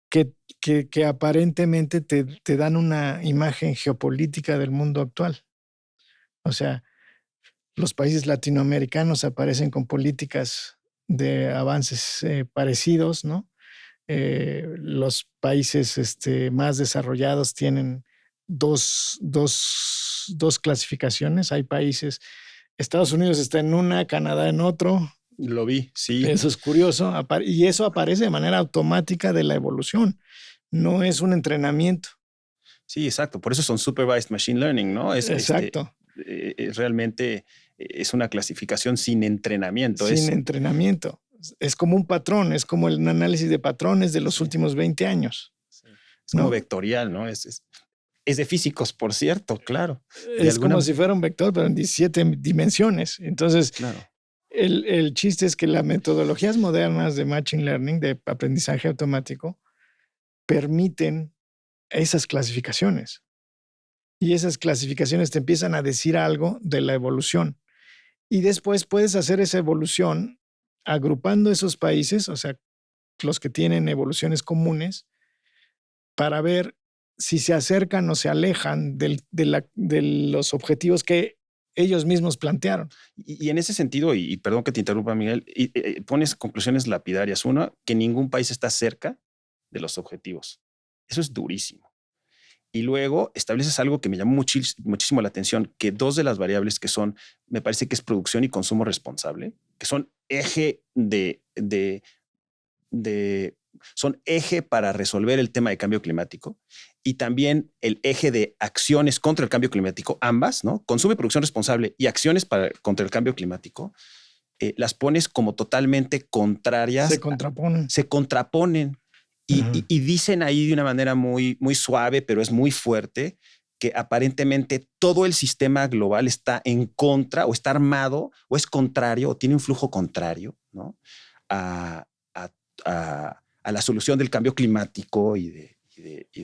que aparentemente te dan una imagen geopolítica del mundo actual. O sea, los países latinoamericanos aparecen con políticas de avances parecidos, ¿no? Los países más desarrollados tienen dos clasificaciones. Hay países, Estados Unidos está en una, Canadá en otro. Lo vi, sí. Eso es curioso. Y eso aparece de manera automática de la evolución. No es un entrenamiento. Sí, exacto. Por eso son supervised machine learning, ¿no? Exacto. Realmente es una clasificación sin entrenamiento. Sin entrenamiento. Es como un patrón, es como el análisis de patrones de los últimos 20 años. Sí. Es como vectorial, ¿no? Es de físicos, por cierto, claro. Es como si fuera un vector, pero en 17 dimensiones. Entonces, claro. El chiste es que las metodologías modernas de machine learning, de aprendizaje automático, permiten esas clasificaciones. Y esas clasificaciones te empiezan a decir algo de la evolución. Y después puedes hacer esa evolución agrupando esos países, o sea, los que tienen evoluciones comunes, para ver si se acercan o se alejan de los objetivos que ellos mismos plantearon. Y en ese sentido, y perdón que te interrumpa, Miguel, pones conclusiones lapidarias. Una, que ningún país está cerca de los objetivos. Eso es durísimo. Y luego estableces algo que me llamó muchísimo la atención, que dos de las variables que son, me parece que es producción y consumo responsable, que son son eje para resolver el tema de cambio climático y también el eje de acciones contra el cambio climático, ambas, ¿no? Consumo y producción responsable y acciones contra el cambio climático, las pones como totalmente contrarias. Se contraponen. Y dicen ahí de una manera muy, muy suave, pero es muy fuerte, que aparentemente todo el sistema global está en contra o está armado o es contrario o tiene un flujo contrario, ¿no? a la solución del cambio climático y de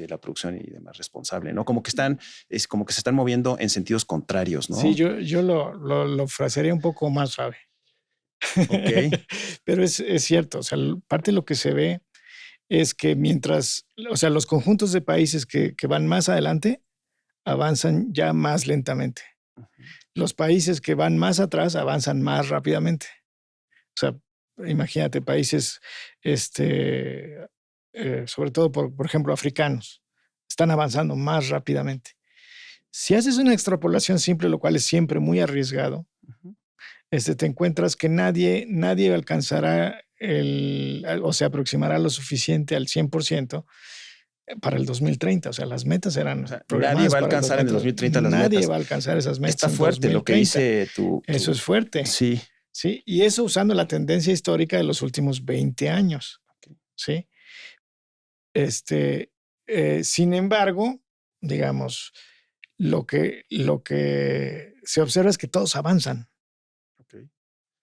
la producción y demás responsable, ¿no? Como que se están moviendo en sentidos contrarios, ¿no? Sí, yo lo frasearía un poco más suave. Ok. Pero es cierto, o sea, parte de lo que se ve es que mientras, o sea, los conjuntos de países que van más adelante avanzan ya más lentamente. Los países que van más atrás avanzan más rápidamente. O sea, imagínate países, sobre todo, por ejemplo, africanos, están avanzando más rápidamente. Si haces una extrapolación simple, lo cual es siempre muy arriesgado, te encuentras que nadie alcanzará o se aproximará lo suficiente al 100% para el 2030. O sea, las metas eran nadie va a alcanzar en el 2030 las metas. Nadie va a alcanzar esas metas. Está fuerte lo que dice tu... Eso es fuerte. Sí. Sí, y eso usando la tendencia histórica de los últimos 20 años. Sí. Sin embargo, digamos, lo que se observa es que todos avanzan.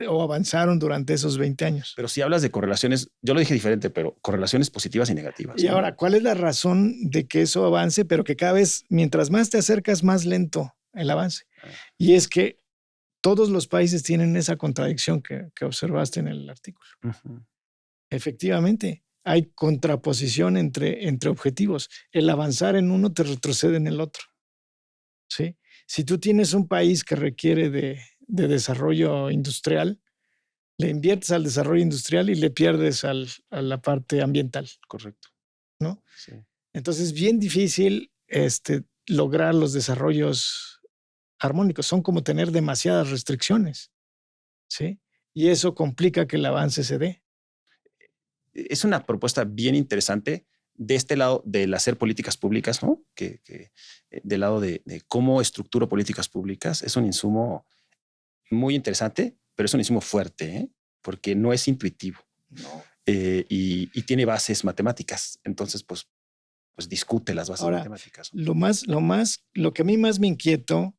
O avanzaron durante esos 20 años. Pero si hablas de correlaciones, yo lo dije diferente, pero correlaciones positivas y negativas. Y ahora, ¿cuál es la razón de que eso avance, pero que cada vez, mientras más te acercas, más lento el avance? Y es que todos los países tienen esa contradicción que observaste en el artículo. Efectivamente, hay contraposición entre objetivos. El avanzar en uno te retrocede en el otro. ¿Sí? Si tú tienes un país que requiere de desarrollo industrial, le inviertes al desarrollo industrial y le pierdes a la parte ambiental. Correcto. ¿No? Sí. Entonces es bien difícil lograr los desarrollos armónicos. Son como tener demasiadas restricciones. ¿Sí? Y eso complica que el avance se dé. Es una propuesta bien interesante de este lado del hacer políticas públicas, ¿no? Del lado de cómo estructuro políticas públicas. Es un insumo muy interesante, pero es un insumo fuerte, ¿eh? Porque no es intuitivo. No. Y tiene bases matemáticas. Entonces, pues discute las bases matemáticas, ¿no? Lo que a mí más me inquietó,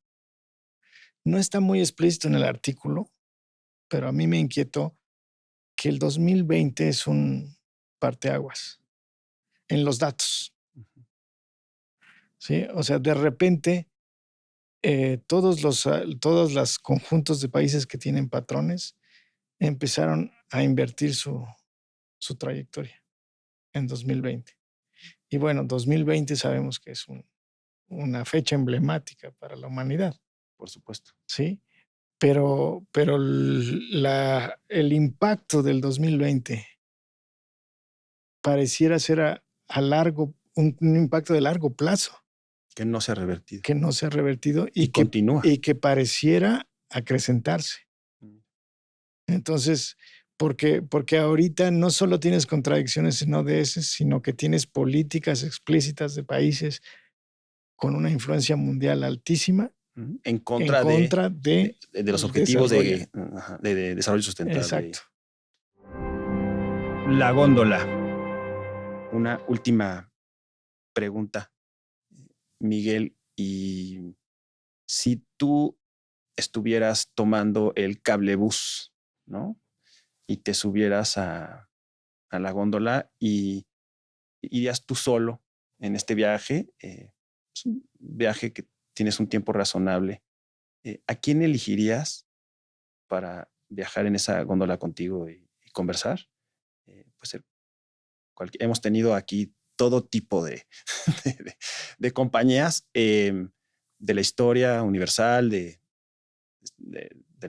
no está muy explícito en el artículo, pero a mí me inquietó que el 2020 es un parteaguas en los datos. ¿Sí? O sea, de repente, todos los conjuntos de países que tienen patrones empezaron a invertir su trayectoria en 2020. Y bueno, 2020 sabemos que es una fecha emblemática para la humanidad. Por supuesto. Sí, pero el impacto del 2020 pareciera ser un impacto de largo plazo. Que no se ha revertido. Que no se ha revertido y que continúa. Y que pareciera acrecentarse. Entonces, porque ahorita no solo tienes contradicciones sino que tienes políticas explícitas de países con una influencia mundial altísima en contra de los objetivos de desarrollo sustentable. Exacto. La góndola. Una última pregunta, Miguel, y si tú estuvieras tomando el cablebús, ¿no? Y te subieras a la góndola y irías tú solo en este viaje, es un viaje que tienes un tiempo razonable, ¿a quién elegirías para viajar en esa góndola contigo y conversar? Pues hemos tenido aquí todo tipo de, de compañías de la historia universal, del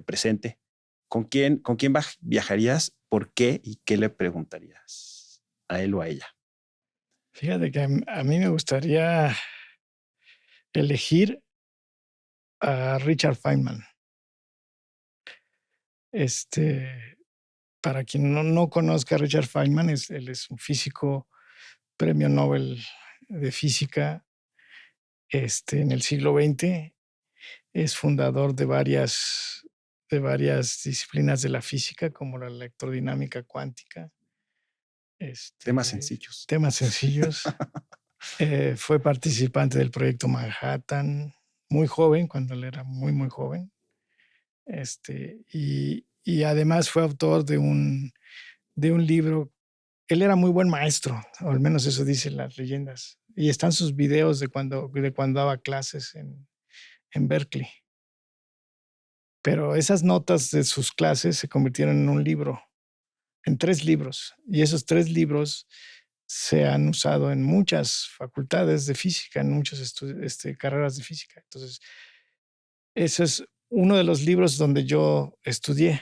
presente. ¿Con quién viajarías? ¿Por qué? ¿Y qué le preguntarías a él o a ella? Fíjate que a mí me gustaría elegir a Richard Feynman. Para quien no conozca a Richard Feynman, él es un físico, premio Nobel de física en el siglo XX. Es fundador de varias disciplinas de la física, como la electrodinámica cuántica. Temas sencillos. Temas sencillos. Fue participante del proyecto Manhattan, muy joven, cuando él era muy, muy joven. Y además fue autor de un libro. Él era muy buen maestro, o al menos eso dicen las leyendas. Y están sus videos de cuando daba clases en Berkeley. Pero esas notas de sus clases se convirtieron en un libro, en 3 libros. Y esos 3 libros se han usado en muchas facultades de física, en muchas carreras de física. Entonces, ese es uno de los libros donde yo estudié.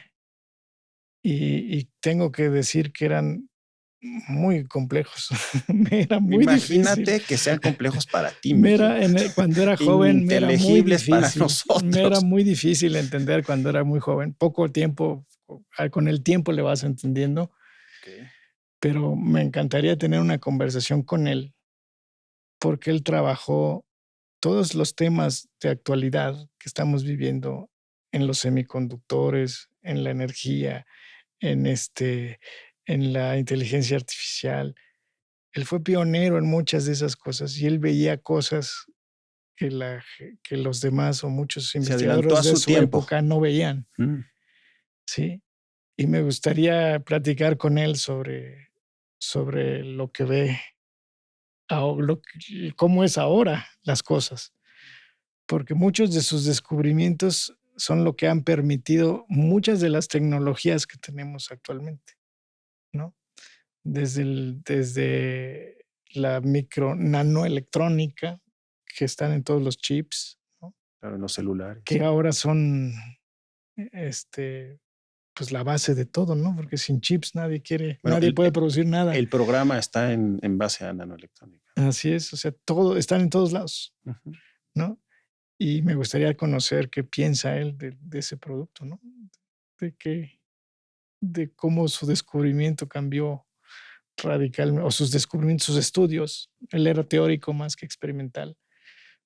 Y tengo que decir que eran muy complejos. Me era muy Imagínate difícil. que sean complejos para ti, Miguel. Cuando era joven, me era muy Inteligibles para difícil. nosotros. Me era muy difícil entender cuando era muy joven. Poco tiempo, con el tiempo le vas entendiendo. Okay. Pero me encantaría tener una conversación con él, porque él trabajó todos los temas de actualidad que estamos viviendo en los semiconductores, en la energía, en la inteligencia artificial. Él fue pionero en muchas de esas cosas y él veía cosas que los demás o muchos investigadores de su época no veían. Sí. Y me gustaría platicar con él sobre lo que ve, cómo es ahora las cosas. Porque muchos de sus descubrimientos son lo que han permitido muchas de las tecnologías que tenemos actualmente, ¿no? Desde la nanoelectrónica, que están en todos los chips, ¿no? Claro, en los celulares. Que ahora son pues la base de todo, ¿no? Porque sin chips nadie puede producir nada. El programa está en base a nanoelectrónica. Así es, o sea, están en todos lados, ¿no? Y me gustaría conocer qué piensa él de ese producto, ¿no? De cómo su descubrimiento cambió radicalmente, o sus descubrimientos, sus estudios. Él era teórico más que experimental,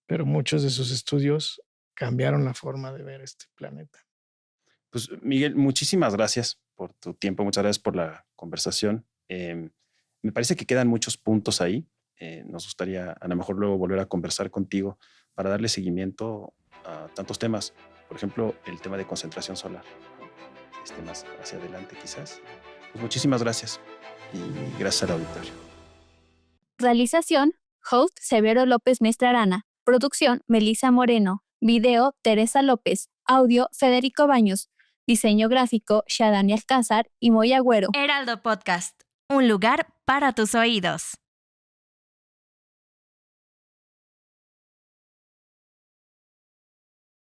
pero muchos de sus estudios cambiaron la forma de ver este planeta. Pues Miguel, muchísimas gracias por tu tiempo, muchas gracias por la conversación. Me parece que quedan muchos puntos ahí. Nos gustaría a lo mejor luego volver a conversar contigo para darle seguimiento a tantos temas. Por ejemplo, el tema de concentración solar. Más hacia adelante quizás. Pues muchísimas gracias y gracias al auditorio. Realización, host Severo López Mestrarana. Producción, Melissa Moreno. Video, Teresa López. Audio, Federico Baños. Diseño gráfico, Shadani Alcázar y Moy Agüero. Heraldo Podcast, un lugar para tus oídos.